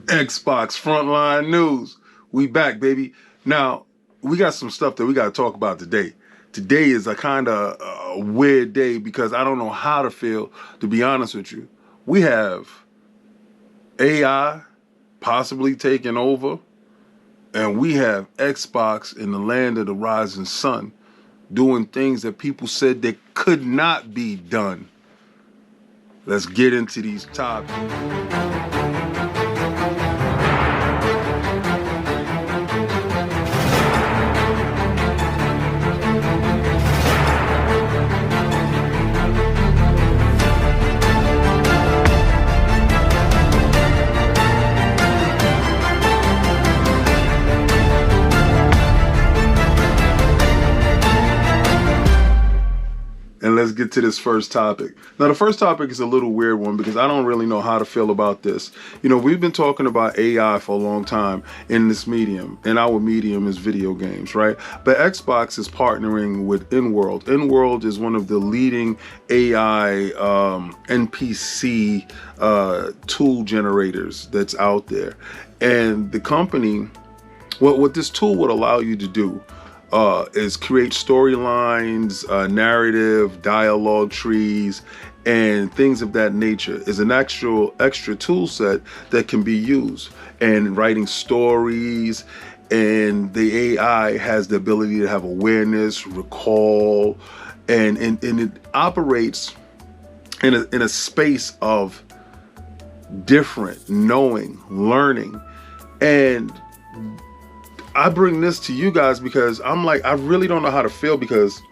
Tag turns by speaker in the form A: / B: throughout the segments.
A: Xbox Frontline News. We back, baby. Now, we got some stuff that we got to talk about today. Today is a kind of weird day because I don't know how to feel, to be honest with you. We have AI possibly taking over, and we have Xbox in the land of the rising sun doing things that people said that could not be done. Let's get into these topics. And let's get to this first topic. Now, the first topic is a little weird one because I don't really know how to feel about this. You know, we've been talking about AI for a long time in this medium, and our medium is video games, right? But Xbox is partnering with InWorld. InWorld is one of the leading AI NPC tool generators that's out there. And the company, what this tool would allow you to do is create storylines, narrative, dialogue trees, and things of that nature. Is an extra tool set that can be used in writing stories, and the AI has the ability to have awareness, recall, and it operates in a space of different knowing, learning, and I bring this to you guys because I'm like, I really don't know how to feel because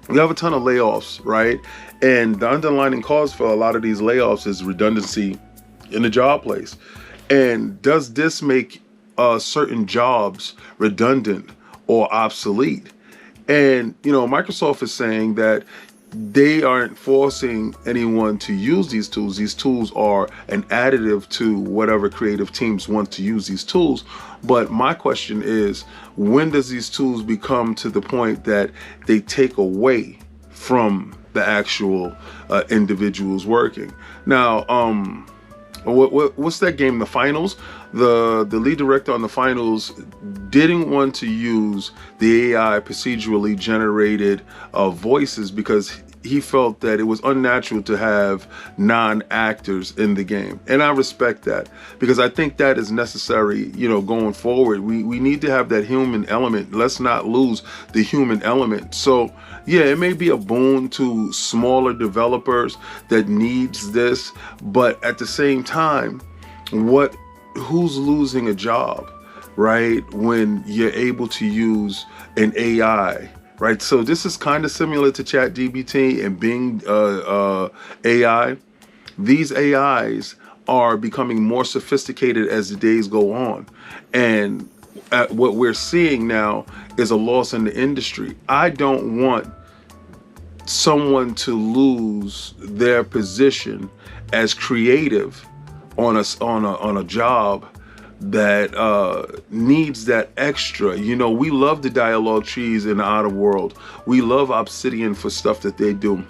A: we have a ton of layoffs, right? And the underlying cause for a lot of these layoffs is redundancy in the job place. And does this make certain jobs redundant or obsolete? And, you know, Microsoft is saying that they aren't forcing anyone to use these tools. These tools are an additive to whatever creative teams want to use these tools. But my question is, when does these tools become to the point that they take away from the actual individuals working? Now, what's that game, The Finals? The lead director on The Finals didn't want to use the AI procedurally generated voices because he felt that it was unnatural to have non-actors in the game. And I respect that because I think that is necessary, you know, going forward. We need to have that human element. Let's not lose the human element. So yeah, it may be a boon to smaller developers that needs this, but at the same time, who's losing a job, right? When you're able to use an AI, right? So this is kind of similar to ChatGPT and Bing AI. These AIs are becoming more sophisticated as the days go on. And what we're seeing now is a loss in the industry. I don't want someone to lose their position as creative on a job that needs that extra. You know, we love the dialogue trees in the outer world. We love Obsidian for stuff that they do.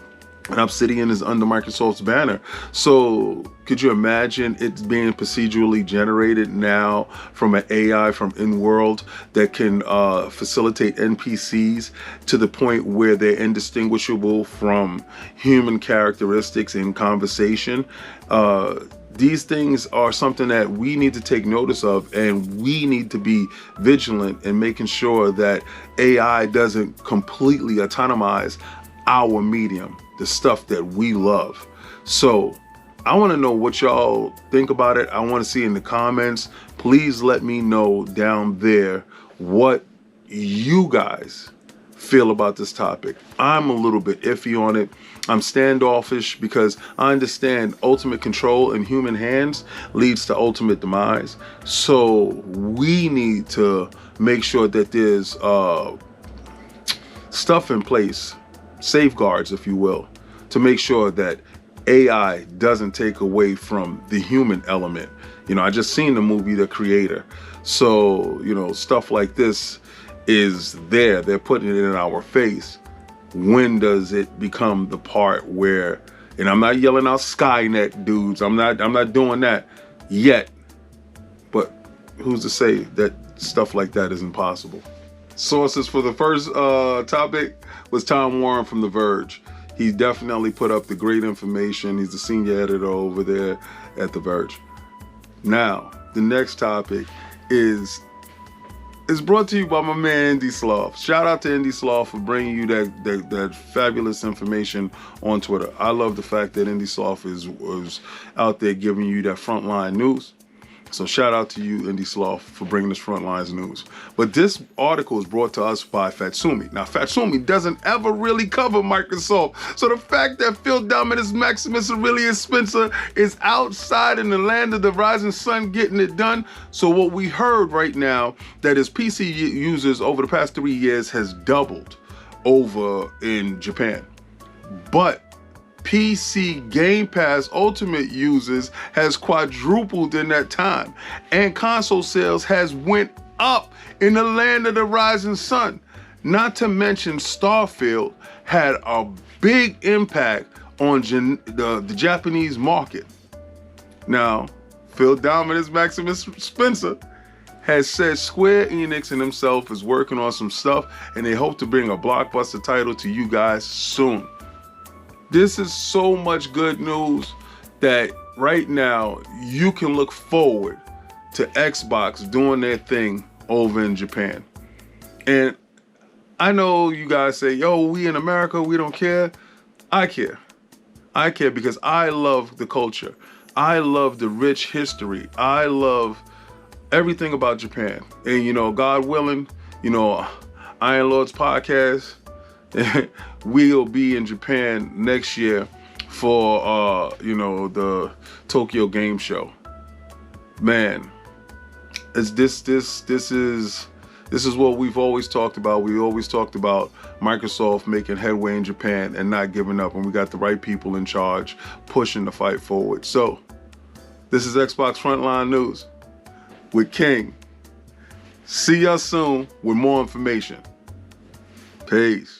A: And Obsidian is under Microsoft's banner. So could you imagine it being procedurally generated now from an AI from InWorld that can facilitate NPCs to the point where they're indistinguishable from human characteristics in conversation? These things are something that we need to take notice of, and we need to be vigilant in making sure that AI doesn't completely autonomize our medium, the stuff that we love. So I want to know what y'all think about it. I want to see in the comments. Please let me know down there what you guys feel about this topic. I'm a little bit iffy on it. I'm standoffish because I understand ultimate control in human hands leads to ultimate demise. So we need to make sure that there's stuff in place, safeguards, if you will, to make sure that AI doesn't take away from the human element. You know, I just seen the movie The Creator. So, you know, stuff like this is there. They're putting it in our face. When does it become the part where, and I'm not yelling out Skynet dudes, I'm not doing that yet, But who's to say that stuff like that isn't possible? Sources for the first topic was Tom Warren from The Verge. He definitely put up the great information. He's the senior editor over there at The Verge. Now, the next topic is brought to you by my man Indy Sloth. Shout out to Indy Sloth for bringing you that fabulous information on Twitter. I love the fact that Indy Sloth was out there giving you that frontline news. So shout out to you, Indy Sloth, for bringing this Frontlines news. But this article is brought to us by Fatsumi. Now, Fatsumi doesn't ever really cover Microsoft. So the fact that Phil Dominus Maximus Aurelius Spencer is outside in the land of the rising sun getting it done. So what we heard right now, that his PC users over the past 3 years has doubled over in Japan. But PC Game Pass Ultimate users has quadrupled in that time, and console sales has went up in the land of the rising sun. Not to mention Starfield had a big impact on the Japanese market. Now, Phil Dominus Maximus Spencer has said Square Enix and himself is working on some stuff, and they hope to bring a blockbuster title to you guys soon. This is so much good news that right now you can look forward to Xbox doing their thing over in Japan. And I know you guys say, yo, we in America, we don't care. I care. I care because I love the culture. I love the rich history. I love everything about Japan. And, you know, God willing, you know, Iron Lords podcast, we'll be in Japan next year for you know, the Tokyo Game Show. Man, this is what we've always talked about. We always talked about Microsoft making headway in Japan and not giving up, and we got the right people in charge pushing the fight forward. So this is Xbox Frontline News with King. See y'all soon with more information. Peace.